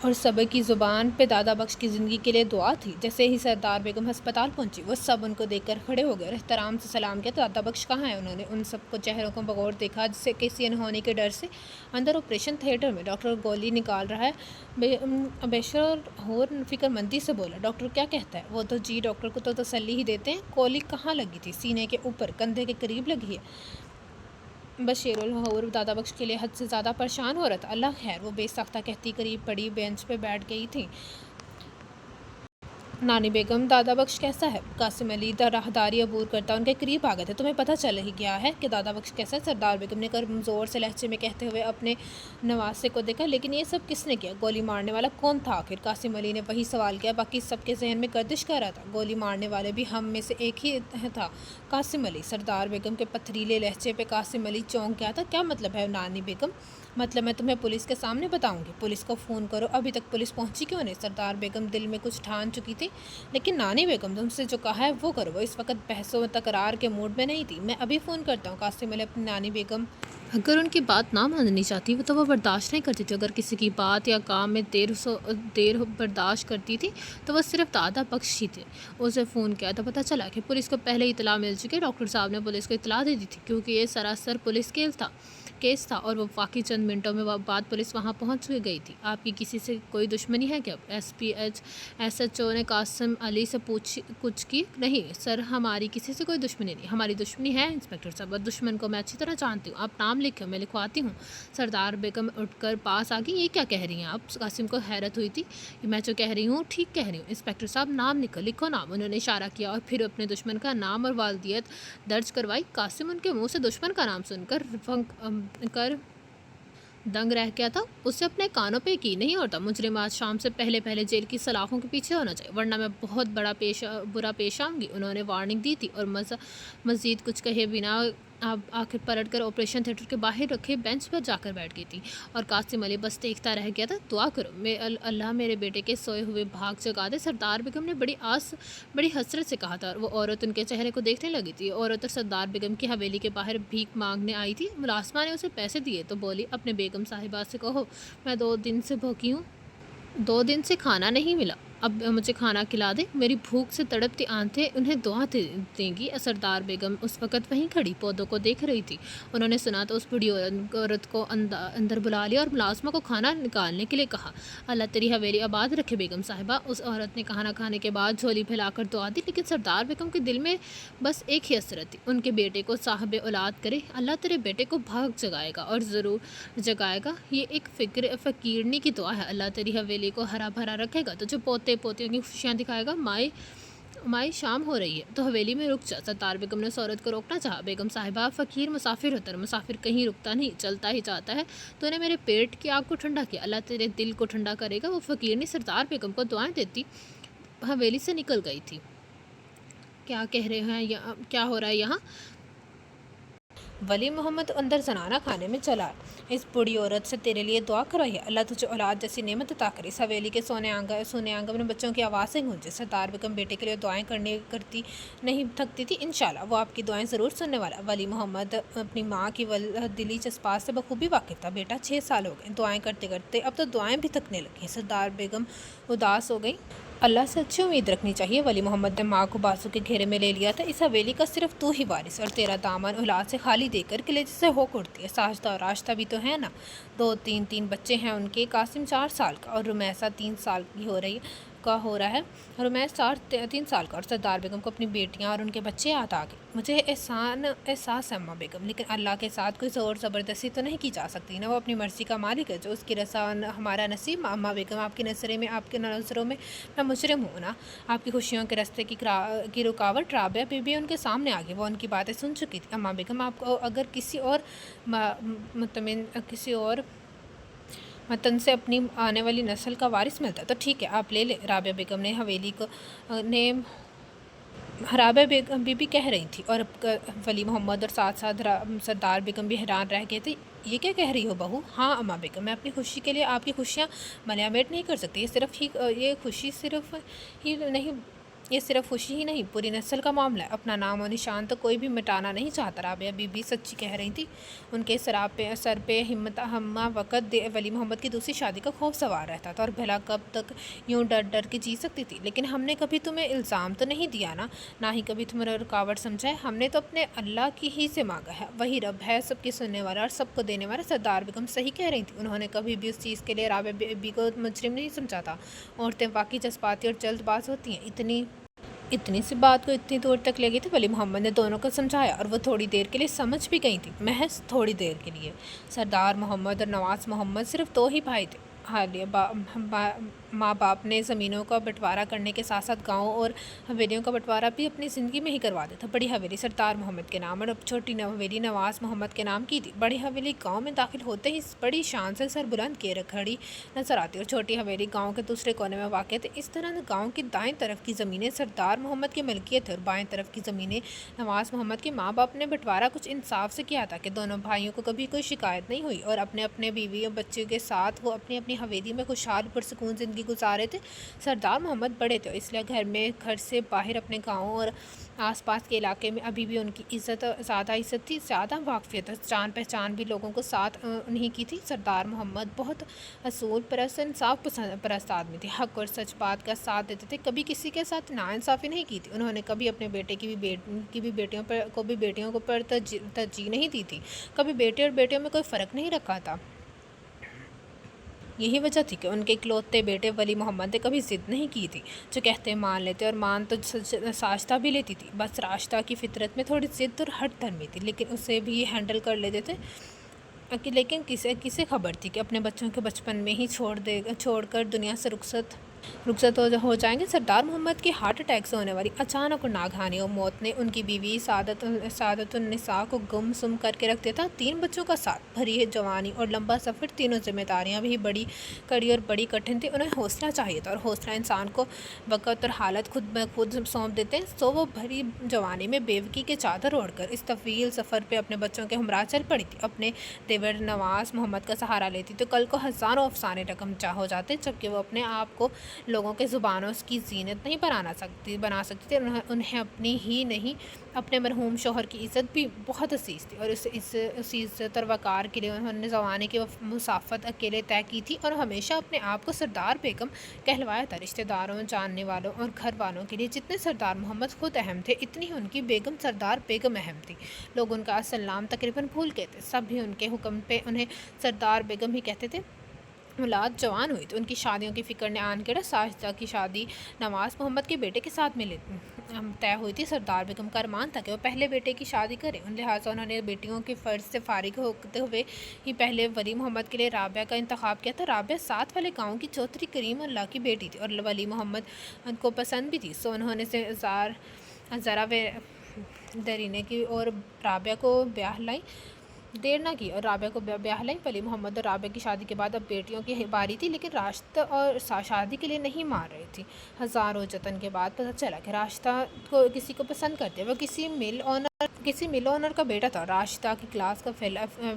اور صبر کی زبان پہ دادا بخش کی زندگی کے لیے دعا تھی۔ جیسے ہی سردار بیگم ہسپتال پہنچی وہ سب ان کو دیکھ کر کھڑے ہو گئے اور احترام سے سلام کیا۔ دادا بخش کہاں ہیں؟ انہوں نے ان سب کو چہروں کو بغور دیکھا جسے کسی انہونے کے ڈر سے۔ اندر آپریشن تھیٹر میں ڈاکٹر گولی نکال رہا ہے۔ بیشر ہور فکر مندی سے بولا، ڈاکٹر کیا کہتا ہے؟ وہ تو جی ڈاکٹر کو تو تسلی ہی دیتے ہیں۔ گولی کہاں لگی تھی؟ سینے کے اوپر، کندھے کے قریب لگی ہے۔ بشیر الحور دادا بخش کے لیے حد سے زیادہ پریشان ہو رہا تھا۔ اللہ خیر، وہ بے ساختہ کہتی قریب پڑی بینچ پہ بیٹھ گئی تھی۔ نانی بیگم، دادا بخش کیسا ہے؟ قاسم علی راہداری عبور کرتا ان کے قریب آ گئے تھے۔ تمہیں پتہ چل ہی گیا ہے کہ دادا بخش کیسا ہے؟ سردار بیگم نے کمزور سے لہجے میں کہتے ہوئے اپنے نواسے کو دیکھا۔ لیکن یہ سب کس نے کیا؟ گولی مارنے والا کون تھا آخر؟ قاسم علی نے وہی سوال کیا باقی سب کے ذہن میں گردش کر رہا تھا۔ گولی مارنے والے بھی ہم میں سے ایک ہی تھا، قاسم علی۔ سردار بیگم کے پتھریلے لہجے پہ قاسم علی چونک گیا تھا۔ کیا مطلب ہے نانی بیگم؟ مطلب میں تمہیں پولیس کے سامنے بتاؤں گی۔ پولیس کو فون کرو۔ ابھی تک پولیس پہنچی کیوں نہیں؟ سردار بیگم دل میں کچھ ٹھان چکی تھی۔ لیکن نانی بیگم، تم سے جو کہا ہے وہ کرو۔ وہ اس وقت بحث و تکرار کے موڈ میں نہیں تھی۔ میں ابھی فون کرتا ہوں۔ قاسم علی اپنی نانی بیگم اگر ان کی بات نہ ماننی چاہتی تو وہ برداشت نہیں کرتی تھی۔ اگر کسی کی بات یا کام میں دیر برداشت کرتی تھی تو وہ صرف دادا بخش ہی تھے۔ اسے فون کیا تو پتہ چلا کہ پولیس کو پہلے ہی اطلاع مل چکی ہے۔ ڈاکٹر صاحب نے پولیس کو اطلاع دے دی تھی کیونکہ یہ سراسر پولیس کیس تھا اور وہ واقعی چند منٹوں میں بعد پولیس وہاں پہنچ گئی تھی۔ آپ کی کسی سے کوئی دشمنی ہے کیا؟ ایس ایچ او نے قاسم علی سے کچھ کی۔ نہیں سر، ہماری کسی سے کوئی دشمنی نہیں۔ ہماری دشمنی ہے انسپکٹر صاحب، اور دشمن کو میں اچھی طرح جانتی ہوں۔ آپ نام لکھیں، میں لکھواتی ہوں۔ سردار بیگم اٹھ کر پاس آ گئی۔ یہ کیا کہہ رہی ہیں آپ؟ قاسم کو حیرت ہوئی تھی۔ میں جو کہہ رہی ہوں ٹھیک کہہ رہی ہوں انسپکٹر صاحب، نام لکھو نام۔ انہوں نے اشارہ کیا اور پھر اپنے دشمن کا نام اور والدیت درج کروائی۔ قاسم ان کے منہ سے دشمن کا نام سن کر دنگ رہ گیا تھا۔ اسے اپنے کانوں پہ یقین نہیں ہوتا۔ مجرم آج شام سے پہلے جیل کی سلاخوں کے پیچھے ہونا چاہیے، ورنہ میں بہت برا پیش آؤں گی۔ انہوں نے وارننگ دی تھی اور مزید کچھ کہے بنا آخر پلٹ کر آپریشن تھیٹر کے باہر رکھے بینچ پر جا کر بیٹھ گئی تھی۔ اور قاسم علی بس دیکھتا رہ گیا تھا۔ دعا کرو اللہ میرے بیٹے کے سوئے ہوئے بھاگ جگا دے، سردار بیگم نے بڑی حسرت سے کہا تھا۔ اور وہ عورت ان کے چہرے کو دیکھنے لگی تھی۔ عورت سردار بیگم کی حویلی کے باہر بھیک مانگنے آئی تھی۔ ملازمہ نے اسے پیسے دیے تو بولی، اپنے بیگم صاحبہ سے کہو میں 2 دن سے بھوکی ہوں، 2 دن سے کھانا نہیں ملا، اب مجھے کھانا کھلا دے، میری بھوک سے تڑپتی آنکھیں انہیں دعا دیں گی۔ سردار بیگم اس وقت وہیں کھڑی پودوں کو دیکھ رہی تھی۔ انہوں نے سنا تو اس بڑی عورت کو اندر بلا لیا اور ملازمہ کو کھانا نکالنے کے لیے کہا۔ اللہ تیری حویلی آباد رکھے بیگم صاحبہ۔ اس عورت نے کھانا کھانے کے بعد جھولی پھیلا کر دعا دی۔ لیکن سردار بیگم کے دل میں بس ایک ہی حسرت تھی، ان کے بیٹے کو صاحب اولاد کرے۔ اللہ تیرے بیٹے کو بھاگ جگائے گا اور ضرور جگائے گا، یہ ایک فقیرنی کی دعا ہے۔ اللہ تیری حویلی کو ہرا بھرا رکھے گا، تجھے پوتیوں کی خوشیاں دکھائے گا۔ مائی شام ہو رہی ہے تو حویلی میں رک جا۔ سردار بیگم نے اس عورت کو روکنا چاہا۔ بیگم صاحبہ، فقیر مسافر ہوتا ہے، مسافر کہیں رکتا نہیں، چلتا ہی جاتا ہے۔ تو نے میرے پیٹ کی آگ کو ٹھنڈا کیا، اللہ تیرے دل کو ٹھنڈا کرے گا۔ وہ فقیرنی سردار بیگم کو دعائیں دیتی حویلی سے نکل گئی تھی۔ کیا کہہ رہے ہیں؟ کیا ہو رہا ہے یہاں؟ ولی محمد اندر زنانہ کھانے میں چلا ہے۔ اس بڑی عورت سے تیرے لیے دعا کرائی ہے، اللہ تجھے اولاد جیسی نعمت عطا کرے۔ اس حویلی کے سونے آنگن میں بچوں کی آوازیں گونجیں۔ سردار بیگم بیٹے کے لیے دعائیں کرتی نہیں تھکتی تھی۔ انشاءاللہ وہ آپ کی دعائیں ضرور سننے والا۔ ولی محمد اپنی ماں کی دلی جذبات سے بخوبی واقف تھا۔ بیٹا 6 سال ہو گئے دعائیں کرتے کرتے، اب تو دعائیں بھی تھکنے لگیں۔ سردار بیگم اداس ہو گئی۔ اللہ سے اچھی امید رکھنی چاہیے۔ ولی محمد نے ماں کو بازو کے گھیرے میں لے لیا تھا۔ اس حویلی کا صرف تو ہی وارث، اور تیرا دامن اولاد سے خالی دے کر کلیجے سے ہو اٹھتی ہے۔ ساجدہ اور راشدہ بھی تو ہے نا، 2 بچے ہیں ان کے۔ قاسم 4 سال کا اور رمیسہ 3 سال کی ہو رہا ہے۔ رمیش 3 سال کا، اور سردار بیگم کو اپنی بیٹیاں اور ان کے بچے یاد آ گئے۔ مجھے احساس ہے اماں بیگم، لیکن اللہ کے ساتھ کوئی زور زبردستی تو نہیں کی جا سکتی نا، وہ اپنی مرضی کا مالک ہے، جو اس کی رضا ہمارا نصیب۔ اماں بیگم، آپ کی نظروں میں میں مجرم ہوں نا؟ آپ کی خوشیوں کے راستے کی رکاوٹ؟ رابعہ بی بی ان کے سامنے آ گئی، وہ ان کی باتیں سن چکی تھی۔ اماں بیگم، آپ کو اگر کسی اور متن سے اپنی آنے والی نسل کا وارث ملتا ہے تو ٹھیک ہے، آپ لے لیں۔ رابعہ بیگم بی بی کہہ رہی تھی، اور ولی محمد اور ساتھ سردار بیگم بھی حیران رہ گئے تھے۔ یہ کیا کہہ رہی ہو بہو؟ ہاں اماں بیگم، میں اپنی خوشی کے لیے آپ کی خوشیاں ملیامت نہیں کر سکتی۔ یہ خوشی صرف ہی نہیں یہ صرف خوشی ہی نہیں، پوری نسل کا معاملہ ہے۔ اپنا نام و نشان تو کوئی بھی مٹانا نہیں چاہتا۔ رابعہ بی بی سچی کہہ رہی تھی۔ ان کے سر پہ ہمہ وقت ولی محمد کی دوسری شادی کا خوف سوار رہتا تھا، اور بھلا کب تک یوں ڈر ڈر کے جی سکتی تھی؟ لیکن ہم نے کبھی تمہیں الزام تو نہیں دیا نا، نہ ہی کبھی تمہیں رکاوٹ سمجھا ہے۔ ہم نے تو اپنے اللہ کی ہی سے مانگا ہے، وہی رب ہے، سب کی سننے والا اور سب کو دینے والا۔ سردار بیگم صحیح کہہ رہی تھی، انہوں نے کبھی بھی اس چیز کے لیے رابعہ بی بی کو مجرم نہیں سمجھا تھا۔ عورتیں واقعی جذباتی اور جلد باز ہوتی ہیں۔ اتنی سی بات کو اتنی دور تک لے گئی تھی۔ ولی محمد نے دونوں کو سمجھایا، اور وہ تھوڑی دیر کے لیے سمجھ بھی گئی تھی، محض تھوڑی دیر کے لیے۔ سردار محمد اور نواز محمد صرف دو ہی بھائی تھے۔ حالیہ ماں باپ نے زمینوں کا بٹوارا کرنے کے ساتھ ساتھ گاؤں اور حویلیوں کا بٹوارا بھی اپنی زندگی میں ہی کروا دیا تھا۔ بڑی حویلی سردار محمد کے نام اور چھوٹی حویلی نواز محمد کے نام کی تھی۔ بڑی حویلی گاؤں میں داخل ہوتے ہی بڑی شان سے سر بلند کیے کھڑی نظر آتی، اور چھوٹی حویلی گاؤں کے دوسرے کونے میں واقع تھی۔ اس طرح گاؤں کی دائیں طرف کی زمینیں سردار محمد کی ملکیت تھیں، اور بائیں طرف کی زمینیں نواز محمد کے ماں باپ نے بٹوارا کچھ انصاف سے کیا تھا کہ دونوں بھائیوں کو کبھی کوئی شکایت نہیں ہوئی، اور اپنے بیوی اور بچوں کے ساتھ وہ اپنی حویلی میں خوشحال پرسکون زندگی گزارے تھے۔ سردار محمد بڑے تھے، اس لیے گھر سے باہر اپنے گاؤں اور آس پاس کے علاقے میں ابھی بھی ان کی زیادہ عزت تھی، زیادہ واقفیت، جان پہچان بھی لوگوں کو ساتھ انہیں کی تھی۔ سردار محمد بہت اصول پرست، انصاف پرست آدمی تھے، حق اور سچ بات کا ساتھ دیتے تھے، کبھی کسی کے ساتھ ناانصافی نہیں کی تھی۔ انہوں نے کبھی اپنے بیٹے کی بھی بیٹیوں پر ترجیح نہیں دی تھی، کبھی بیٹے اور بیٹیوں میں کوئی فرق نہیں رکھا تھا۔ یہی وجہ تھی کہ ان کے اکلوتے بیٹے ولی محمد نے کبھی ضد نہیں کی تھی، جو کہتے مان لیتے، اور مان تو ساشتہ بھی لیتی تھی۔ بس راشتہ کی فطرت میں تھوڑی ضد اور ہٹ دھرمی تھی، لیکن اسے بھی ہینڈل کر لیتے تھے۔ لیکن کسے خبر تھی کہ اپنے بچوں کے بچپن میں ہی چھوڑ کر دنیا سے رخصت ہو جائیں گے۔ سردار محمد کی ہارٹ اٹیک سے ہونے والی اچانک اور ناگہانی موت نے ان کی بیوی سعادت النساء کو گم سم کر کے رکھ دیا تھا۔ 3 بچوں کا ساتھ، بھری جوانی اور لمبا سفر، تینوں ذمہ داریاں بھی بڑی کڑی اور بڑی کٹھن تھیں۔ انہیں حوصلہ چاہیے تھا، اور حوصلہ انسان کو وقت اور حالت خود بخود سونپ دیتے ہیں۔ سو وہ بھری جوانی میں بیوقی کے چادر اوڑھ کر اس طویل سفر پہ اپنے بچوں کے ہمراہ چل پڑی تھی۔ اپنے دیور نواز محمد کا سہارا لیتی تو کل کو ہزاروں افسانے رقم ہو جاتے، جبکہ وہ اپنے آپ کو لوگوں کے زبانوں کی زینت نہیں بنا سکتی تھی۔ انہیں اپنی ہی نہیں، اپنے مرحوم شوہر کی عزت بھی بہت عزیز تھی، اور اس عزت اور وقار کے لیے انہوں نے زمانے کی مسافت اکیلے طے کی تھی، اور ہمیشہ اپنے آپ کو سردار بیگم کہلوایا تھا۔ رشتہ داروں، جاننے والوں اور گھر والوں کے لیے جتنے سردار محمد خود اہم تھے، اتنی ہی ان کی بیگم سردار بیگم اہم تھی۔ لوگ ان کا اصل نام تقریباً بھول گئے تھے، سب بھی ان کے حکم پہ انہیں سردار بیگم ہی کہتے تھے۔ اولاد جوان ہوئی تو ان کی شادیوں کی فکر نے آن کر ساشتہ کی شادی نواز محمد کے بیٹے کے ساتھ طے ہوئی تھی۔ سردار بیگم کا ارمان تھا کہ وہ پہلے بیٹے کی شادی کریں، لہٰذا انہوں نے بیٹیوں کے فرض سے فارغ ہوتے ہوئے ہی پہلے ولی محمد کے لیے رابعہ کا انتخاب کیا تھا۔ رابعہ ساتھ والے گاؤں کی چوتھری کریم اللہ کی بیٹی تھی، اور ولی محمد ان کو پسند بھی تھی، سو انہوں نے ذرا دیرینے کی اور رابعہ کو بیاہ لائیں۔ دیر نہ کی اور رابعہ کو بیاہ لائیں۔ ولی محمد اور رابعہ کی شادی کے بعد اب بیٹیوں کی باری تھی، لیکن راشدہ اور شادی کے لیے نہیں مان رہی تھی۔ ہزاروں جتن کے بعد پتہ چلا کہ راشدہ کو کسی کو پسند کرتے، وہ کسی مل اونر کا بیٹا تھا، راشدہ کی کلاس کا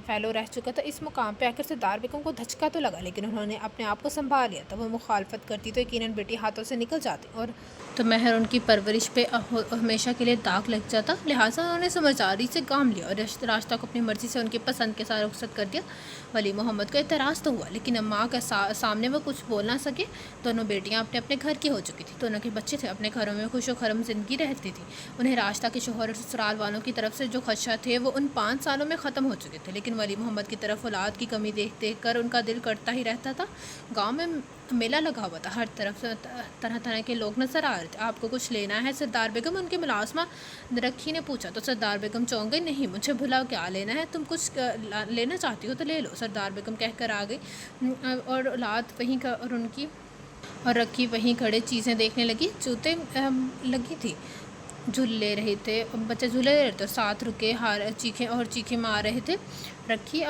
فیلو رہ چکا تھا۔ اس مقام پہ آکر سردار بیگم کو دھچکا تو لگا، لیکن انہوں نے اپنے آپ کو سنبھال لیا تھا۔ وہ مخالفت کرتی تو یقیناً بیٹی ہاتھوں سے نکل جاتی، اور تو مہر ان کی پرورش پہ ہمیشہ کے لیے داغ لگ جاتا، لہٰذا انہوں نے سمجھداری سے کام لیا اور راشدہ کو اپنی مرضی سے ان کی پسند کے ساتھ رخصت کر دیا۔ ولی محمد کو اعتراض تو ہوا، لیکن ماں کے سامنے وہ کچھ بول نہ سکے۔ دونوں بیٹیاں اپنے اپنے گھر کی ہو چکی تھیں، دونوں کے بچے تھے، اپنے گھروں میں خوش و خرم زندگی رہتی تھی۔ انہیں راشدہ کے شوہر اور سسرال والوں کی طرف سے جو خدشہ تھے وہ ان 5 سالوں میں ختم ہو چکے تھے، لیکن ولی محمد کی طرف اولاد کی کمی دیکھ کر ان کا دل کٹتا ہی رہتا تھا۔ گاؤں میں میلہ لگا ہوا تھا، ہر طرف طرح طرح کے لوگ نظر آ رہے تھے۔ آپ کو کچھ لینا ہے سردار بیگم؟ ان کے ملازمہ رکھی نے پوچھا تو سردار بیگم چونک گئی۔ نہیں، مجھے بھلا کیا لینا ہے، تم کچھ لینا چاہتی ہو تو لے لو، سردار بیگم کہہ کر آ گئی، اور اولاد وہیں اور ان کی اور رکھی وہیں کھڑے چیزیں دیکھنے لگی۔ جوتے لگی تھی، جھول لے رہے تھے، بچے جھولے لے رہے تھے، ساتھ رکے چیخیں مار رہے تھے۔ رکھی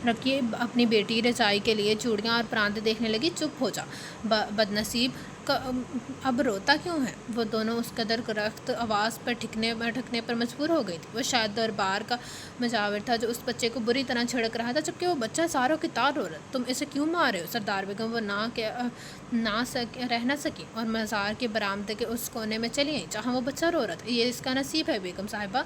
رکیے اپنی بیٹی رضائی کے لیے چوڑیاں اور پراندے دیکھنے لگی۔ چپ ہو جا بدنصیب، اب روتا کیوں ہے؟ وہ دونوں اس قدر رخت آواز پر ٹھکنے پر مجبور ہو گئی تھی۔ وہ شاید دربار کا مجاور تھا جو اس بچے کو بری طرح جھڑک رہا تھا، جبکہ وہ بچہ ساروں کی طرح رو رہا تھا۔ تم اسے کیوں مار رہے ہو سردار بیگم؟ وہ رہ نہ سکی اور مزار کے برآمدے کے اس کونے میں چلی گئی جہاں وہ بچہ رو رہا تھا۔ یہ اس کا نصیب ہے بیگم صاحبہ۔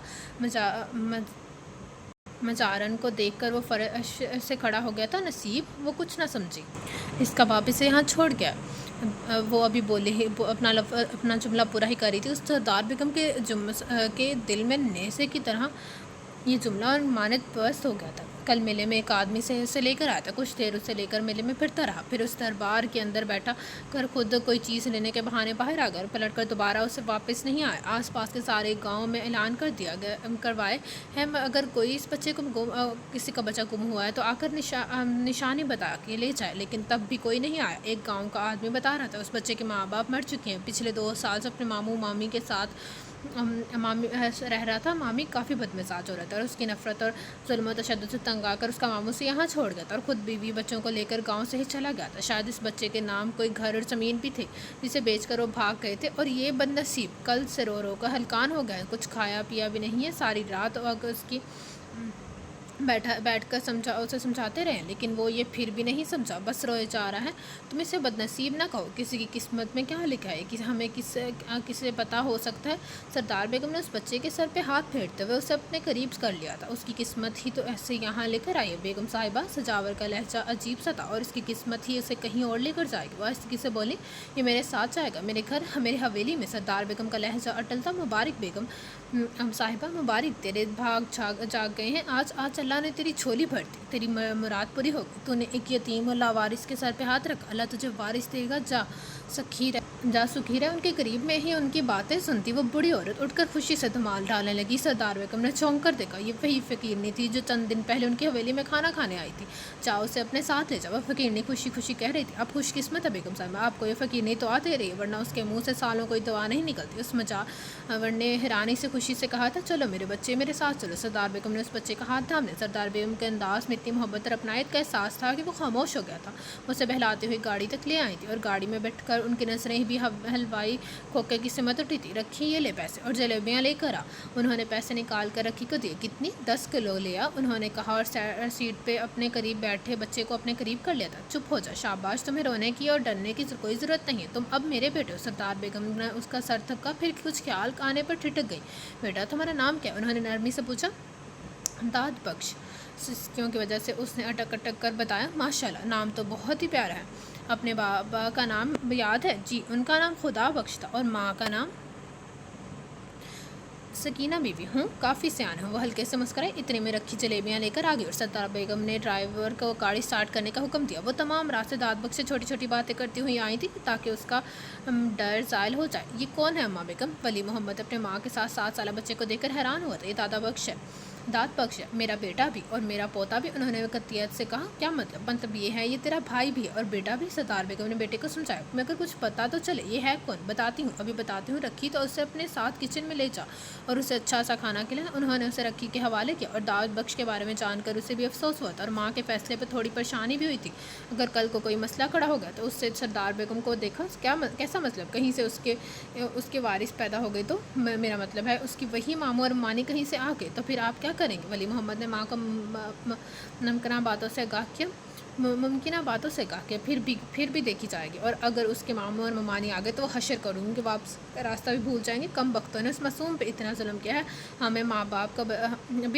مجارن کو دیکھ کر وہ فرش سے کھڑا ہو گیا تھا۔ نصیب؟ وہ کچھ نہ سمجھی۔ اس کا باپ اسے یہاں چھوڑ گیا۔ وہ ابھی بولے ہی اپنا جملہ پورا ہی کر رہی تھی، اس سردار بیگم کے دل میں نیزے کی طرح یہ جملہ مانند پست ہو گیا تھا۔ کل میلے میں ایک آدمی سے اسے لے کر آیا تھا، کچھ دیر اسے لے کر میلے میں پھرتا رہا، پھر اس دربار کے اندر بیٹھا کر خود کوئی چیز لینے کے بہانے باہر آ گیا اور پلٹ کر دوبارہ اسے واپس نہیں آیا۔ آس پاس کے سارے گاؤں میں اعلان کروائے ہیں اگر کوئی اس بچے کو کسی کا بچہ گم ہوا ہے تو آ کر نشانی بتا کے لے جائے، لیکن تب بھی کوئی نہیں آیا۔ ایک گاؤں کا آدمی بتا رہا تھا اس بچے کے ماں باپ مر چکے ہیں، پچھلے 2 سال سے اپنے ماموں مامی کے ساتھ رہ رہا تھا۔ مامی کافی بدمزاج ہو رہا تھا اور اس کی نفرت اور ظلم و تشدد سے تنگ آ کر اس کا ماموں سے یہاں چھوڑ گیا تھا اور خود بیوی بچوں کو لے کر گاؤں سے ہی چلا گیا تھا۔ شاید اس بچے کے نام کوئی گھر اور زمین بھی تھے جسے بیچ کر وہ بھاگ گئے تھے، اور یہ بدنصیب کل سے رو رو کر ہلکان ہو گیا ہے، کچھ کھایا پیا بھی نہیں ہے۔ ساری رات اس کی بیٹھ کر اسے سمجھاتے رہے، لیکن وہ یہ پھر بھی نہیں سمجھا، بس روئے جا رہا ہے۔ تم اسے بدنصیب نہ کہو، کسی کی قسمت میں کیا لکھا ہے کہ ہمیں کسے پتہ ہو سکتا ہے؟ سردار بیگم نے اس بچے کے سر پہ ہاتھ پھیرتے ہوئے اسے اپنے قریب کر لیا تھا۔ اس کی قسمت ہی تو ایسے یہاں لے کر آئی ہے بیگم صاحبہ۔ سجاور کا لہجہ عجیب سا تھا، اور اس کی قسمت ہی اسے کہیں اور لے کر جائے گی۔ وہ آہستگی سے بولی، یہ میرے ساتھ جائے گا، میرے گھر، میری حویلی میں۔ سردار بیگم کا لہجہ اٹل تھا۔ مبارک بیگم صاحبہ، مبارک، تیرے بھاگ جاگ گئے ہیں آج اللہ نے تیری جھولی بھر دی، تیری مراد پوری ہوگی۔ تو نے ایک یتیم اور لاوارث کے سر پہ ہاتھ رکھا، اللہ تجھے وارث دے گا، جا سکھی رہ۔ ان کے قریب میں ہی ان کی باتیں سنتی وہ بوڑھی عورت اٹھ کر خوشی سے دھمال ڈالنے لگی۔ سردار بیگم نے چونک کر دیکھا، یہ وہی فقیرنی تھی جو چند دن پہلے ان کی حویلی میں کھانا کھانے آئی تھی۔ جاؤ اسے اپنے ساتھ لے جاؤ۔ وہ فقیرنی خوشی خوشی کہہ رہی تھی، آپ خوش قسمت ہے بیگم صاحبہ، آپ کو یہ فقیرنی دعا دے رہی ہے، ورنہ اس کے منہ سے سالوں کوئی دعا نہیں نکلتی۔ اس مجاور نے حیرانی سے خوشی سے کہا تھا، چلو میرے بچے، میرے ساتھ چلو۔ سردار بیگم نے اس بچے کا ہاتھ تھام لیا۔ سردار بیگم کے انداز میں اتنی محبت اور اپنائیت کا احساس تھا کہ وہ خاموش ہو گیا تھا۔ وہ اسے بہلاتے ہوئے گاڑی تک لے آئی تھی، اور گاڑی میں بیٹھ کر ان کی نظریں بھی حلوائی کھوکے کی سمت اٹھی تھی۔ رکھی، یہ لے پیسے اور جلیبیاں لے کر آ۔ انہوں نے پیسے نکال کر رکھی کو دیے۔ کتنی؟ 10 کلو لے آ، انہوں نے کہا، اور سیٹ پہ اپنے قریب بیٹھے بچے کو اپنے قریب کر لیا تھا۔ چپ ہو جا، شاباش، تمہیں رونے کی اور ڈرنے کی کوئی ضرورت نہیں ہے، تم اب میرے بیٹے ہو۔ سردار بیگم نے اس کا سر تھپکا، پھر کچھ خیال آنے پر ٹھٹک گئی۔ بیٹا، تمہارا نام کیا ہے؟ انہوں نے نرمی سے پوچھا۔ داد بخش۔ سسکیوں کی وجہ سے اس نے اٹک کر بتایا، ماشاءاللہ، نام تو بہت ہی پیارا ہے۔ اپنے بابا کا نام یاد ہے؟ جی، ان کا نام خدا بخش تھا۔ اور ماں کا نام؟ سکینہ بی بی۔ ہوں، کافی سیان ہے۔ وہ ہلکے سے مسکرائی۔ اتنے میں رکھی جلیبیاں لے کر آ گئی اور سردار بیگم نے ڈرائیور کو گاڑی سٹارٹ کرنے کا حکم دیا۔ وہ تمام راستے داد بخش سے چھوٹی چھوٹی باتیں کرتی ہوئی آئی تھی تاکہ اس کا ڈر زائل ہو جائے۔ یہ کون ہے اماں بیگم؟ ولی محمد اپنے ماں کے ساتھ 7 سالہ بچے کو دیکھ کر حیران ہوا تھا۔ یہ دادا بخش ہے۔ داد بخش ہے، میرا بیٹا بھی اور میرا پوتا بھی، انہوں نے قطعیت سے کہا۔ کیا مطلب؟ مطلب یہ ہے یہ تیرا بھائی بھی ہے اور بیٹا بھی۔ سردار بیگم نے بیٹے کو سمجھایا، مگر کچھ پتا تو چلے، یہ ہے کون؟ بتاتی ہوں، ابھی بتاتی ہوں۔ رکھی تو اسے اپنے ساتھ کچن میں لے جا اور اسے اچھا سا کھانا کھلا۔ انہوں نے اسے رکھی کے حوالے کیا، اور داد بخش کے بارے میں جان کر اسے بھی افسوس ہوا تھا اور ماں کے فیصلے پہ تھوڑی پریشانی بھی ہوئی تھی۔ اگر کل کو کوئی مسئلہ کھڑا ہو گیا تو اس سے سردار بیگم کو دیکھا، کیسا مطلب؟ کہیں سے اس کے وارث پیدا ہو گئی تو؟ میرا مطلب ہے اس کی وہی ماموں اور مانی کہیں سے آ گئے تو پھر آپ کیا کریں گے؟ ولی محمد نے ماں کو ممکنہ باتوں سے آگاہ کیا، پھر بھی دیکھی جائے گی، اور اگر اس کے ماموں اور ممانی آ گئے تو وہ حشر کروں گی، واپس کا راستہ بھی بھول جائیں گے۔ کم بختوں نے اس معصوم پہ اتنا ظلم کیا ہے، ہمیں بن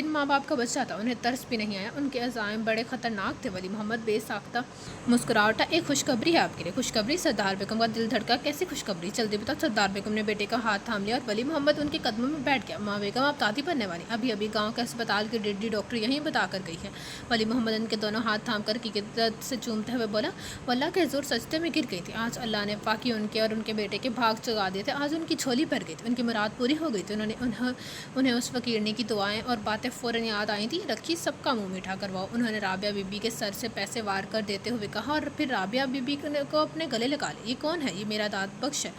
ماں باپ کا بچہ تھا، انہیں ترس بھی نہیں آیا، ان کے عزائم بڑے خطرناک تھے۔ ولی محمد بے ساختہ مسکرا اٹھا، ایک خوشخبری ہے آپ کے لیے۔ خوشخبری؟ سردار بیگم کا دل دھڑکا، کیسی خوشخبری؟ جلدی بتاؤ۔ سردار بیگم نے بیٹے کا ہاتھ تھام لیا اور ولی محمد ان کے قدموں میں بیٹھ گیا۔ ماں بیگم، آپ دادی بننے والی، ابھی گاؤں کے اسپتال کی ڈڈی ڈاکٹر یہیں بتا کر گئی ہے۔ ولی محمد ان کے دونوں ہاتھ تھام کر عقیدت سے چومتے ہوئے بولا، واللہ کے حضور سجدے میں گر گئی تھی، آج اللہ نے پاکی ان کے اور ان کے بیٹے کے بھاگ جگا دیے تھے، آج ان کی جھولی بھر گئی تھی، ان کی مراد پوری ہو گئی تھی۔ انہیں اس فقیرنی کی دعائیں اور باتیں فوراً یاد آئی تھیں۔ رکھی، سب کا منہ میٹھا کرواؤ، انہوں نے رابعہ بی بی کے سر سے پیسے وار کر دیتے ہوئے کہا، اور پھر رابعہ بی بی کو اپنے گلے لگا لیا۔ یہ کون ہے؟ یہ میرا داد بخش ہے۔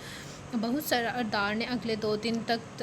بہت سردار نے اگلے 2 دن تک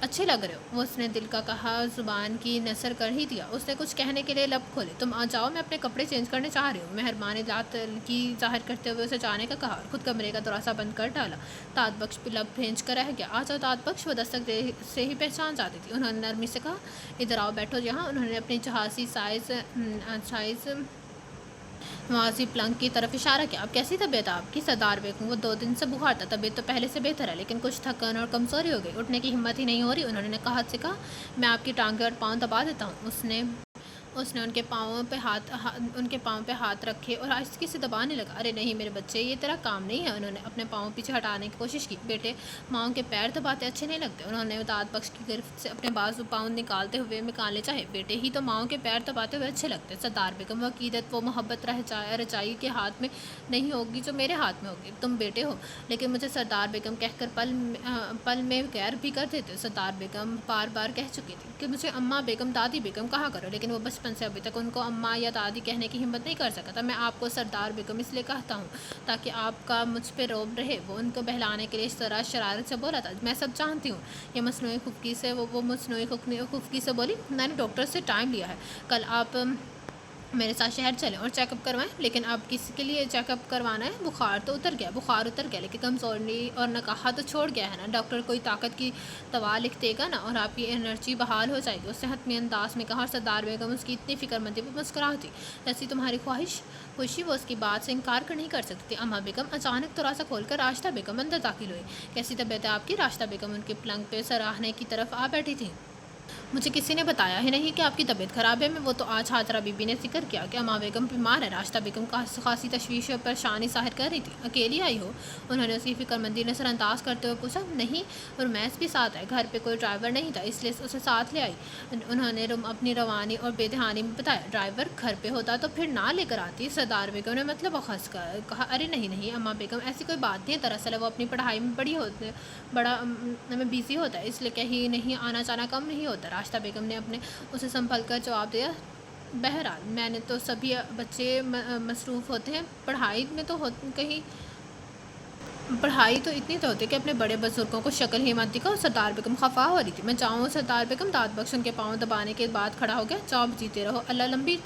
اچھے لگ رہے ہو، وہ اس نے دل کا کہا، زبان کی نثر کر ہی دیا۔ اس نے کچھ کہنے کے لیے لب کھولے۔ تم آ جاؤ، میں اپنے کپڑے چینج کرنے چاہ رہی ہوں، مہربانی ذات کی ظاہر کرتے ہوئے اسے جانے کا کہا اور خود کمرے کا دروازہ بند کر ڈالا۔ داد بخش پہ لب بھینچ کر رہ گیا۔ آ جاؤ داد بخش، وہ دستک سے ہی پہچان جاتی تھی۔ انہوں نے نرمی سے کہا، ادھر آؤ، بیٹھو یہاں۔ انہوں نے اپنی جہازی سائز موازی پلنگ کی طرف اشارہ کیا۔ اب کیسی طبیعت ہے آپ کی سردار بیگم؟ وہ 2 دن سے بخار تھا، طبیعت تو پہلے سے بہتر ہے لیکن کچھ تھکن اور کمزوری ہو گئی، اٹھنے کی ہمت ہی نہیں ہو رہی۔ انہوں نے قحط سے کہا، میں آپ کی ٹانگیں اور پاؤں دبا دیتا ہوں۔ اس نے ان کے پاؤں پہ ہاتھ رکھے اور آہستگی سے دبانے لگا۔ ارے نہیں میرے بچے، یہ تیرا کام نہیں ہے۔ انہوں نے اپنے پاؤں پیچھے ہٹانے کی کوشش کی۔ بیٹے، ماؤں کے پیر دباتے اچھے نہیں لگتے۔ انہوں نے داد بخش کی گرفت سے اپنے بازو پاؤں نکالنے چاہے۔ بیٹے ہی تو ماؤں کے پیر دباتے ہوئے اچھے لگتے۔ سردار بیگم، وہ عقیدت، وہ محبت رجائی کے ہاتھ میں نہیں ہوگی جو میرے ہاتھ میں ہوگی۔ تم بیٹے ہو لیکن مجھے سردار بیگم کہہ کر پل میں غیر بھی کر دیتے ہو۔ سردار بیگم بار بار کہہ چکی تھی کہ مجھے اماں بیگم، دادی بیگم کہا کرو، لیکن وہ بچپن سے ابھی تک ان کو اماں یا دادی کہنے کی ہمت نہیں کر سکا تھا۔ میں آپ کو سردار بیگم اس لیے کہتا ہوں تاکہ آپ کا مجھ پہ روب رہے۔ وہ ان کو بہلانے کے لیے اس طرح شرارت سے بولا تھا۔ میں سب جانتی ہوں، یہ مصنوعی خفگی سے وہ مصنوعی خفگی سے بولی، میں نے ڈاکٹر سے ٹائم لیا ہے، کل آپ میرے ساتھ شہر چلیں اور چیک اپ کروائیں۔ لیکن اب کس کے لیے چیک اپ کروانا ہے؟ بخار اتر گیا لیکن کمزوری اور نکاح تو چھوڑ گیا ہے نا۔ ڈاکٹر کوئی طاقت کی دوا لکھ دے گا نا اور آپ کی انرجی بحال ہو جائے گی، اس نے حتمی انداز میں کہا۔ اور سردار بیگم اس کی اتنی فکر مندی پہ مسکراتی جیسی تمہاری خوشی وہ اس کی بات سے انکار نہیں کر سکتی تھی۔ اماں بیگم اچانک دروازہ کھول کر راشدہ بیگم اندر داخل ہوئی۔ کیسی طبیعت ہے آپ کی؟ راشدہ بیگم ان کے پلنگ پہ سراہنے کی طرف آ بیٹھی تھی۔ مجھے کسی نے بتایا ہی نہیں کہ آپ کی طبیعت خراب ہے۔ وہ تو آج حاضرہ بی بی نے ذکر کیا کہ اماں بیگم بیمار ہے۔ راشدہ بیگم خاصی تشویش اور پریشانی ظاہر کر رہی تھی۔ اکیلی آئی ہو؟ انہوں نے اس کی فکر مندی نظر انداز کرتے ہوئے پوچھا۔ نہیں، رمیش بھی ساتھ ہے، گھر پہ کوئی ڈرائیور نہیں تھا اس لیے اسے ساتھ لے آئی۔ انہوں نے اپنی روانی اور بے دہانی میں بتایا۔ ڈرائیور گھر پہ ہوتا تو پھر نہ لے کر آتی؟ سردار بیگم نے مطلب اخذ کہا۔ ارے نہیں اماں بیگم، ایسی کوئی بات نہیں ہے، دراصل وہ اپنی پڑھائی میں بڑا بزی ہوتا ہے، اس لیے کہیں نہیں آنا جانا کم نہیں ہوتا۔ راشدہ بیگم نے اسے سنبھل کر جواب دیا۔ بہرحال میں نے تو سبھی بچے مصروف ہوتے ہیں، پڑھائی تو اتنی تو ہوتی ہے کہ اپنے بڑے بزرگوں کو شکل ہی مت دکھاؤ۔ سردار بیگم خفا ہو رہی تھی۔ میں جاؤں سردار بیگم؟ داد بخش ان کے پاؤں دبانے کے بعد کھڑا ہو گیا۔ جاؤ، جیتے رہو، اللہ لمبی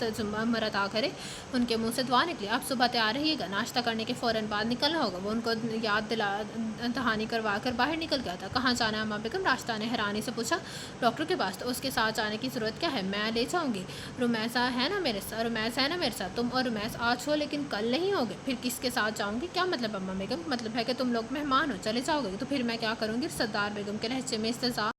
عمر عطا کرے۔ ان کے منہ سے دعا نکلی۔ آپ صبح تیار رہیے گا، ناشتہ کرنے کے فوراً بعد نکلنا ہوگا۔ وہ ان کو یاد دہانی کروا کر باہر نکل گیا تھا۔ کہاں جانا ہے اماں بیگم؟ راشدہ نے حیرانی سے پوچھا۔ ڈاکٹر کے پاس۔ تو اس کے ساتھ جانے کی ضرورت کیا ہے، میں لے جاؤں گی۔ رمیش ہے نا میرے ساتھ؟ تم اور رمیش آج ہو لیکن کل نہیں ہوگے، پھر کس کے ساتھ جاؤں گی؟ کیا مطلب اماں بیگم؟ مطلب ہے کہ تم لوگ مہمان چلے جاؤ گے تو پھر میں کیا کروں گی؟ سردار بیگم کے لہجے میں استحضاء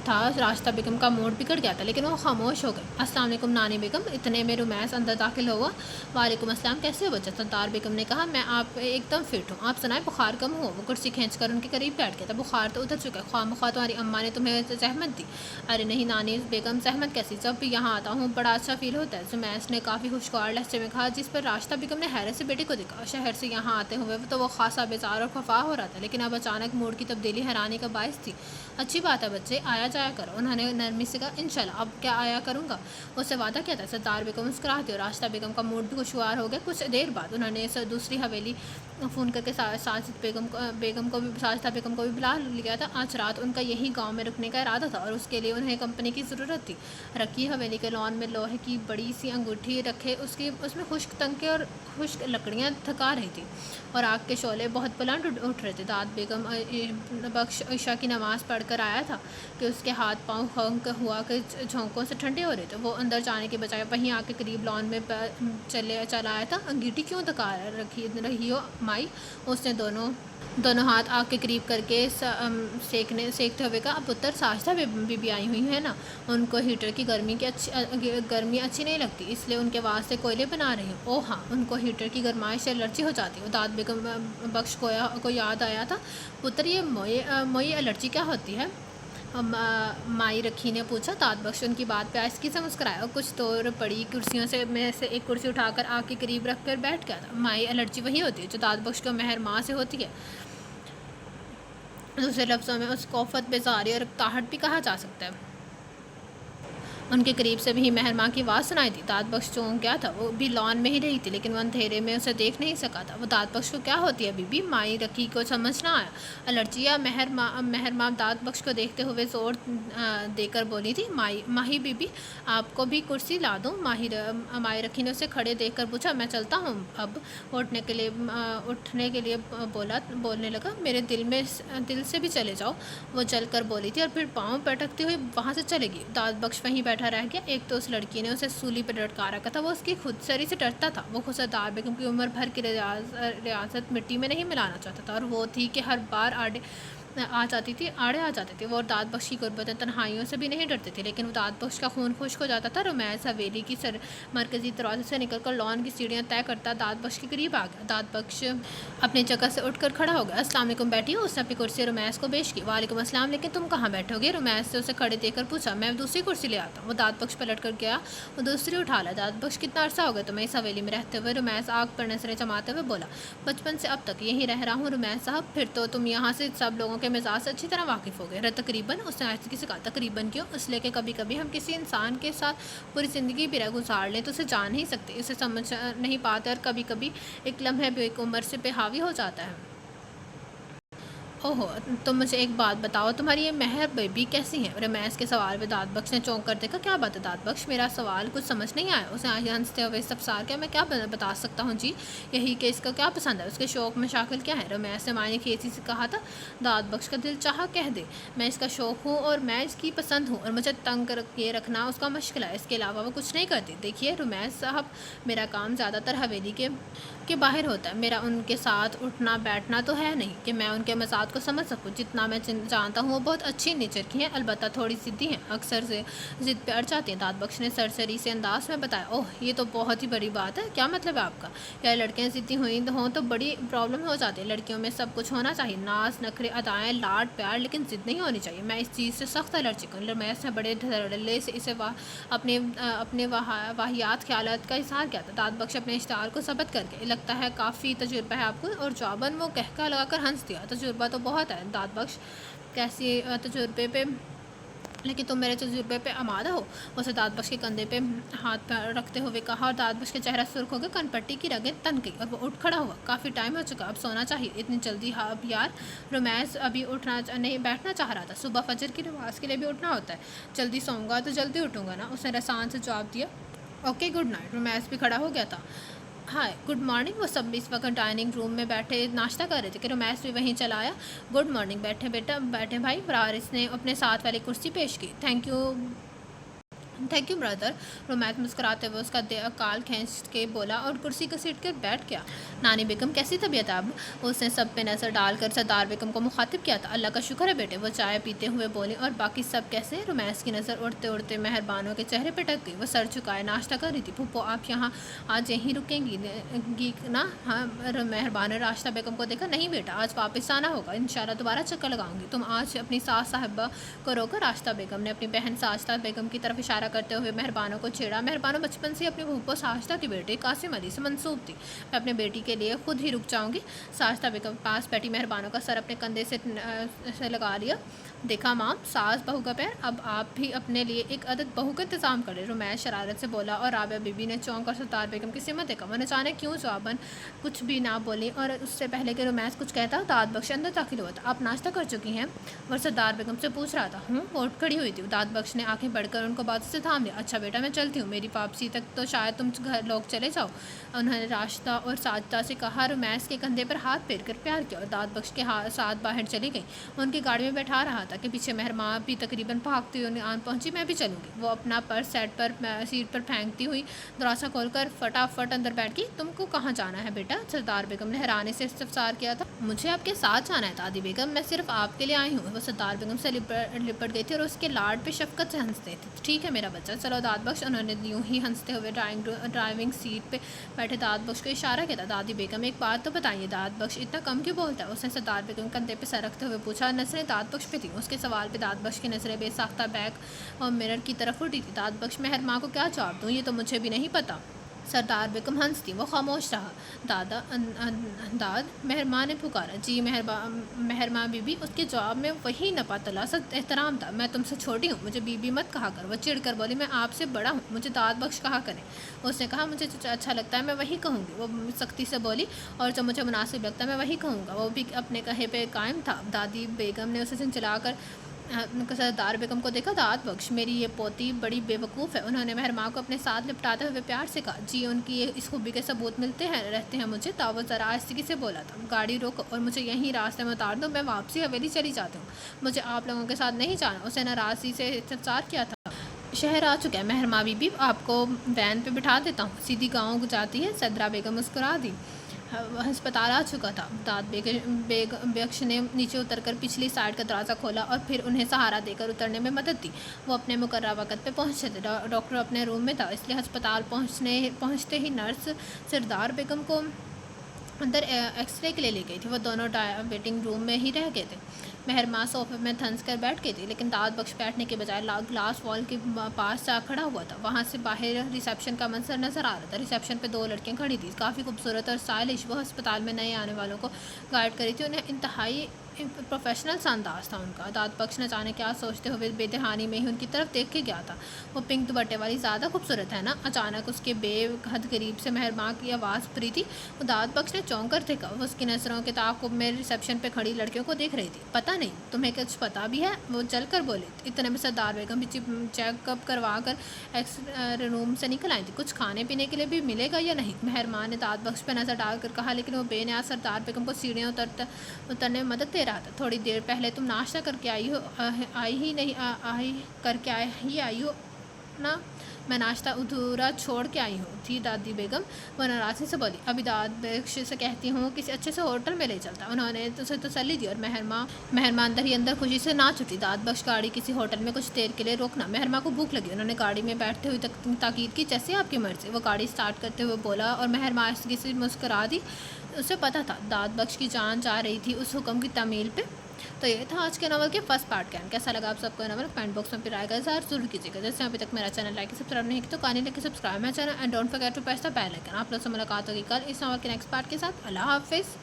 تھا۔ راشدہ بیگم کا موڈ بگڑ گیا تھا لیکن وہ خاموش ہو گئی۔ السلام علیکم نانی بیگم۔ اتنے میں رمیش اندر داخل ہوا۔ وعلیکم السلام، کیسے ہو بچہ؟ سردار بیگم نے کہا، میں آپ ایک دم فٹ ہوں، آپ سنائیں بخار کم ہوا؟ وہ کرسی کھینچ کر ان کے قریب بیٹھ گیا تھا۔ بخار تو اتر چکا ہے، خواہ مخواہ تمہاری اماں نے تمہیں زحمت دی۔ ارے نہیں نانی بیگم، زحمت کیسی، جب بھی یہاں آتا ہوں بڑا اچھا فیل ہوتا ہے، رمیش نے کافی خوشگوار لہجے میں کہا، جس پر راشدہ بیگم نے حیرت سے بیٹی کو دیکھا۔ شہر سے یہاں آتے ہوئے تو وہ خاصا بیزار اور خفا ہو رہا تھا لیکن اب اچانک موڈ کی تبدیلی حیرانی کا باعث تھی۔ اچھی بات ہے بچے، آیا جایا کرو۔ انہوں نے نرمی سے کہا۔ انشاءاللہ، اب کیا آیا کروں گا، اس سے وعدہ کیا تھا۔ سردار بیگم مسکراتی اور راشدہ بیگم کا موڈ بھی خوشگوار ہو گیا۔ کچھ دیر بعد انہوں نے دوسری حویلی فون کر کے ساجدہ بیگم کو بھی بلا لیا تھا۔ آج رات ان کا یہی گاؤں میں رکنے کا ارادہ تھا اور اس کے لیے انہیں کمپنی کی ضرورت تھی۔ رکی حویلی کے لان میں لوہے کی بڑی سی انگوٹھی رکھے اس میں خشک تنکے اور خشک لکڑیاں تھکا رہی تھی اور آگ کے شعلے بہت بلند اٹھ رہے تھے۔ داد بیگم بخش عشاء کی نماز پڑھ کر آیا تھا کہ اس کے ہاتھ پاؤں خنک ہوا کہ جھونکوں سے ٹھنڈے ہو رہے تھے۔ وہ اندر جانے کے بجائے وہیں آ کے قریب لان میں چلا آیا تھا۔ انگیٹھی کیوں تھکا رہی ہو مائی؟ اس نے دونوں ہاتھ آگ کے قریب کر کے سیکتے ہوئے کہا۔ پتر، ساجدہ بی بی آئی ہوئی ہیں نا، ان کو ہیٹر کی گرمی اچھی نہیں لگتی، اس لیے ان کے واسطے کوئلے بنا رہی ہوں۔ اوہ ہاں، ان کو ہیٹر کی گرمائش سے الرجی ہو جاتی ہے۔ داد بیگم بخش کو یاد آیا تھا۔ پتر، یہ موئی الرجی کیا ہوتی ہے؟ مائی رکھی نے پوچھا۔ داد بخش ان کی بات پہ آہستگی سے مسکرایا اور کچھ دور پڑی کرسیوں میں سے ایک کرسی اٹھا کر آگ کے قریب رکھ کر بیٹھ گیا تھا۔ مائی الرجی وہی ہوتی ہے جو داد بخش کو مہر ماں سے ہوتی ہے، دوسرے لفظوں میں اس کو آفت، بیزاری اور اکتاہٹ بھی کہا جا سکتا ہے۔ ان کے قریب سے بھی مہر ماں کی آواز سنائی تھی۔ داد بخش چونک گیا تھا، وہ بھی لان میں ہی رہی تھی، لیکن وہ اندھیرے میں اسے دیکھ نہیں سکا تھا۔ وہ داد بخش کو کیا ہوتی ہے بی بی؟ مائی رکی کو سمجھ نہ آیا۔ الرجیا مہر ماں داد بخش کو دیکھتے ہوئے زور دے کر بولی تھی، ماہی بی بی آپ کو بھی کرسی لا دوں؟ مائی رکی نے اسے کھڑے دیکھ کر پوچھا۔ میں چلتا ہوں اب، اٹھنے کے لیے بولنے لگا۔ میرے دل سے بھی چلے جاؤ، وہ چل کر بولی تھی اور پھر پاؤں پٹکتی ہوئی وہاں سے چلے گی۔ داد بخش وہیں بیٹھا رہ گیا۔ ایک تو اس لڑکی نے اسے سولی پہ لٹکا رکھا تھا، وہ اس کی خود سری سے ڈرتا تھا، وہ سردار بیگم کی عمر بھر کی ریاست مٹی میں نہیں ملانا چاہتا تھا، اور وہ تھی کہ ہر بار آڑے آ جاتی تھی۔ وہ داد بخش کی غربت تنہائیوں سے بھی نہیں ڈرتے تھے، لیکن وہ داد بخش کا خون خشک ہو جاتا تھا۔ رومیس حویلی کی مرکزی دروازے سے نکل کر لان کی سیڑھیاں طے کرتا داد بخش کے قریب آ گیا۔ داد بخش اپنی جگہ سے اٹھ کر کھڑا ہو گیا۔ السلام علیکم بیٹی ہو، اس نے اپنی کرسی رومیس کو پیش کی۔ وعلیکم السلام، لیکن تم کہاں بیٹھو گے؟ رومیس نے اسے کھڑے دیکھ کر پوچھا۔ میں دوسری کرسی لے آتا ہوں۔ وہ داد بخش پلٹ کر گیا، وہ دوسری اٹھا لا۔ داد بخش کتنا عرصہ ہو گیا تمہیں اس حویلی میں رہتے ہوئے؟ رومیس آگ پر نظریں جماتے ہوئے بولا۔ بچپن سے اب تک یہیں رہ رہا ہوں رومیس صاحب۔ پھر تو تم یہاں سے سب لوگوں کے مزاج سے اچھی طرح واقف ہو گئے۔ تقریباً، اس نے آہستگی سے کہا۔ تقریباً کیوں؟ اس لیے کہ کبھی کبھی ہم کسی انسان کے ساتھ پوری زندگی بھی گزار لیں تو اسے جان نہیں سکتے، اسے سمجھ نہیں پاتے، اور کبھی کبھی ایک لمحے بھی ایک عمر سے پہ حاوی ہو جاتا ہے۔ اوہو، تم مجھے ایک بات بتاؤ، تمہاری یہ مہر بیبی کیسی ہیں؟ رومیس کے سوال پہ داد بخش نے چونک کر دیکھا۔ کیا بات ہے داد بخش؟ میرا سوال کچھ سمجھ نہیں آیا۔ اس نے آگے ہنستے ہوئے استفسار کیا۔ میں کیا بتا سکتا ہوں جی، یہی کہ اس کو کیا پسند ہے، اس کے شوق مشاغل کیا ہے؟ رومیس نے معنی خیزی سے کہا تھا۔ داد بخش کا دل چاہا کہہ دے، میں اس کا شوق ہوں اور میں اس کی پسند ہوں، اور مجھے تنگ کر کے رکھنا اس کا مشغلہ ہے، اس کے علاوہ وہ کچھ نہیں کرتی۔ دیکھیے رومیس صاحب، میرا کام زیادہ تر حویلی کے باہر ہوتا ہے، میرا ان کے ساتھ اٹھنا بیٹھنا تو ہے نہیں کہ میں ان کے مزاج کو سمجھ سکوں۔ جتنا میں جانتا ہوں وہ بہت اچھی نیچر کی ہیں، البتہ تھوڑی ضدی ہیں، اکثر سے ضد پہ اڑ جاتی ہیں۔ داد بخش نے سرسری سے انداز میں بتایا۔ اوہ، یہ تو بہت ہی بڑی بات ہے، کیا مطلب ہے آپ کا؟ کیا لڑکیاں ضدی ہوں تو بڑی پرابلم ہو جاتی ہے؟ لڑکیوں میں سب کچھ ہونا چاہیے، ناز نخرے ادائیں لاڈ پیار، لیکن ضد نہیں ہونی چاہیے۔ میں اس چیز سے سخت الرجک ہوں۔ رومیس نے بڑے دھڑلے سے اسے اپنے واہیات خیالات کا اظہار کیا تھا۔ داد بخش اپنے اشتہار کو ثبت کر کے، لگتا ہے کافی تجربہ ہے آپ کو، اور جواباً وہ کہکا لگا کر ہنس دیا۔ تجربہ تو بہت ہے داد بخش، کیسی تجربے پہ، لیکن تم میرے تجربے پہ آمادہ ہو؟ اسے داد بخش کے کندھے پہ ہاتھ رکھتے ہوئے کہا، اور داد بخش کے چہرہ سرخ ہو گیا، کن پٹی کی رگیں تن گئی، اور وہ اٹھ کھڑا ہوا۔ کافی ٹائم ہو چکا، اب سونا چاہیے۔ اتنی جلدی؟ اب یار، رومیس ابھی بیٹھنا چاہ رہا تھا، صبح فجر کی نماز کے لیے بھی اٹھنا ہوتا ہے۔ جلدی سوؤں گا تو جلدی اٹھوں گا نا، اس نے رسان سے جواب دیا۔ Okay, good night. رومیس بھی کھڑا ہو گیا تھا۔ ہائے، گڈ مارننگ۔ وہ سب اس وقت ڈائننگ روم میں بیٹھے ناشتہ کر رہے تھے کہ رومیس بھی وہیں چلا آیا۔ گڈ مارننگ، بیٹھے بیٹا، بیٹھے بھائی۔ وارث نے اپنے ساتھ والی کرسی پیش کی۔ تھینک یو برادر۔ رومیس مسکراتے ہوئے اس کا کال کھینچ کے بولا اور کرسی گھسیٹ کر بیٹھ گیا۔ نانی بیگم کیسی طبیعت ہے اب؟ اس نے سب پہ نظر ڈال کر سردار بیگم کو مخاطب کیا تھا۔ اللہ کا شکر ہے بیٹے، وہ چائے پیتے ہوئے بولی۔ اور باقی سب کیسے ہیں؟ رومیس کی نظر اڑتے اڑتے مہربانوں کے چہرے پہ ٹک گئی۔ وہ سر جھکائے ناشتہ کر رہی تھی۔ پھوپھو، آپ یہاں آج یہیں رکیں گی نا؟ ہاں۔ مہربان نے راشدہ بیگم کو دیکھا۔ نہیں بیٹا، آج واپس آنا ہوگا، انشاءاللہ دوبارہ چکر لگاؤں گی۔ تم آج اپنی ساس صاحبہ کو روکو۔ راشدہ بیگم نے اپنی بہن ساجدہ بیگم کی طرف اشارہ کرتے ہوئے مہربانوں کو چھیڑا۔ مہربانوں بچپن سے اپنی پھوپھو ساجدہ کے بیٹے قاسم علی سے منسوب تھی، میں اپنے بیٹی کے لیے خود ہی رک جاؤں گی۔ ساجدہ بیگم پاس بیٹھی مہربانوں کا سر اپنے کندھے سے لگا لیا۔ دیکھا مام، ساس بہو کا پیر، اب آپ بھی اپنے لیے ایک عدد بہو کا انتظام کریں، رومیس شرارت سے بولا، اور رابعہ بی بی نے چونک اور سردار بیگم کی سمت دیکھا۔ وہ نہ جانے کیوں جواباً کچھ بھی نہ بولی، اور اس سے پہلے کہ رومیس کچھ کہتا داد بخش اندر داخل ہوا تھا۔ آپ ناشتہ کر چکی ہیں؟ وہ سردار بیگم سے پوچھ رہا تھا۔ وہ اٹھ کھڑی ہوئی تھی۔ داد بخش نے آنکھیں بڑھ کر ان کو باتوں سے تھام لیا۔ اچھا بیٹا، میں چلتی ہوں، میری واپسی تک تو شاید تم گھر لوگ چلے جاؤ۔ انہوں نے راشدہ اور ساجدہ سے کہا، رومیس کے کندھے پر ہاتھ پھیر کر پیار کیا، اور داد بخش کے ساتھ باہر چلی گئی۔ ان کی گاڑی میں بیٹھا رہا تھا کہ پیچھے مہرماں بھی تقریباً بھاگتی ہوئی آن پہنچی۔ میں بھی چلوں گی۔ وہ اپنا پرس سیٹ پر پھینکتی ہوئی دروازہ کھول کر فٹافٹ اندر بیٹھ گئی۔ تم کو کہاں جانا ہے بیٹا؟ سردار بیگم نے حیرانی سے استفسار کیا تھا۔ مجھے آپ کے ساتھ جانا ہے دادی بیگم، میں صرف آپ کے لیے آئی ہوں۔ وہ سردار بیگم سے لپٹ گئی تھی اور اس کے لاڈ پہ شفقت سے ہنستے تھے۔ ٹھیک ہے میرا بچہ، چلو داد بخش۔ انہوں نے یوں ہی ہنستے ہوئے ڈرائیونگ سیٹ پہ بیٹھے داد بخش کو اشارہ کیا تھا۔ دادی بیگم ایک بات تو بتائیے، داد بخش اتنا کم کیوں بولتا ہے؟ اس نے سردار بیگم کندھے پہ سر رکھتے ہوئے پوچھا۔ نظریں داد بخش پہ تھیں۔ اس کے سوال پہ داد بخش کی نظریں بے ساختہ بیک اور مرر کی طرف اٹھی تھی۔ داد بخش، مہر ماں کو کیا جواب دوں، یہ تو مجھے بھی نہیں پتہ۔ سردار بیگم ہنس دی، وہ خاموش رہا۔ داد مہرماں نے پکارا۔ جی مہرماں بی بی، اس کے جواب میں وہی نپا تلاسط احترام تھا۔ میں تم سے چھوٹی ہوں، مجھے بی بی مت کہا کر۔ وہ چڑھ کر بولی، میں آپ سے بڑا ہوں، مجھے داد بخش کہا کریں۔ اس نے کہا، مجھے جو اچھا لگتا ہے میں وہی کہوں گی، وہ سختی سے بولی، اور جو مجھے مناسب لگتا ہے میں وہی کہوں گا۔ وہ بھی اپنے کہے پہ قائم تھا۔ دادی بیگم نے اسے چلا کر سردار بیگم کو دیکھا۔ داد بخش، میری یہ پوتی بڑی بے وقوف ہے، انہوں نے مہرماں کو اپنے ساتھ لپٹاتے ہوئے پیار سے کہا۔ جی ان کی اس خوبی کے ثبوت ملتے رہتے ہیں مجھے۔ وہ ذرا آہستگی سے بولا تھا، گاڑی روکو اور مجھے یہیں راستے میں اتار دو، میں واپسی حویلی چلی جاتی ہوں، مجھے آپ لوگوں کے ساتھ نہیں جانا۔ اسے ناراضی سے استفسار کیا تھا۔ شہر آ چکا ہے مہرماں بی بی، آپ کو وین پہ بٹھا دیتا ہوں، سیدھی گاؤں جاتی ہے۔ صدرا بیگم مسکرا دی۔ ہسپتال آ چکا تھا۔ داد بخش نے نیچے اتر کر پچھلی سائڈ کا دروازہ کھولا اور پھر انہیں سہارا دے کر اترنے میں مدد دی۔ وہ اپنے مقررہ وقت پہ پہنچے تھے۔ ڈاکٹر اپنے روم میں تھا، اس لیے ہسپتال پہنچتے ہی نرس سردار بیگم کو اندر ایکس رے کے لیے لے گئی تھی۔ وہ دونوں ویٹنگ روم میں ہی رہ گئے تھے۔ مہرماں صوفے میں دھنس کر بیٹھ گئی تھی، لیکن داد بخش بیٹھنے کے بجائے گلاس وال کے پاس جا کھڑا ہوا تھا۔ وہاں سے باہر ریسیپشن کا منظر نظر آ رہا تھا۔ ریسیپشن پہ 2 لڑکیاں کھڑی تھیں، کافی خوبصورت اور اسٹائلش۔ وہ ہسپتال میں نئے آنے والوں کو گائیڈ کری تھی، انہیں انتہائی پروفیشنل سا انداز تھا ان کا۔ داد بخش نہ جانے کیا سوچتے ہوئے بے دہانی میں ہی ان کی طرف دیکھ کے گیا تھا۔ وہ پنک دوپٹے والی زیادہ خوبصورت ہے نا؟ اچانک اس کے بے حد قریب سے مہرماں کی آواز پھری تھی۔ وہ داد بخش نے چونک کر دیکھا، وہ اس کی نظروں کے تعاقب میں ریسیپشن پہ کھڑی لڑکیوں کو دیکھ رہی تھی۔ پتہ نہیں تمہیں کچھ پتہ بھی ہے؟ وہ جل کر بولے۔ اتنے میں سردار بیگم بھی چیک اپ کروا کر ایکس روم سے نکل آئی تھی۔ کچھ کھانے پینے کے لیے بھی ملے گا یا نہیں؟ مہرماں نے داد بخش پہ نظر ڈال کر کہا، لیکن وہ بے نیاز سردار بیگم کو سیڑھیاں اترنے میں مدد دے رہا تھا۔ تھوڑی دیر پہلے تم ناشتہ کر کے آئی ہو نا؟ میں ناشتہ ادھورا چھوڑ کے آئی ہوں تھی دادی بیگم، وہ ناراضی سے بولی۔ ابھی داد بخش سے کہتی ہوں کسی اچھے سے ہوٹل میں لے چلتا۔ انہوں نے اسے تسلی دی اور مہرماں اندر ہی اندر خوشی سے ناچ اٹھی۔ داد بخش، گاڑی کسی ہوٹل میں کچھ دیر کے لیے روکنا، مہرماں کو بھوک لگی۔ انہوں نے گاڑی میں بیٹھتے ہوئے تاکید کی، جیسے آپ کی مرضی۔ وہ گاڑی سٹارٹ کرتے ہوئے بولا اور مہرماں آہستگی سے مسکرا دی۔ اسے پتہ تھا داد بخش کی جان جا رہی تھی اس حکم کی تعمیل پہ۔ تو یہ تھا آج کے ناول کے فرسٹ پارٹ کا۔ کیسا لگا آپ سب کو ناول؟ کمنٹ باکس میں پھر رائے کا اظہار ضرور کیجیے گا۔ جیسے ابھی تک میرا چینل لائک سبسکرائب نہیں کیا تو کہانی لے کے سبسکرائب میرا چینل، and don't forget to press the bell icon. آپ لوگ سے ملاقات ہوگی کل اس ناول کے نیکسٹ پارٹ کے ساتھ۔ اللہ حافظ۔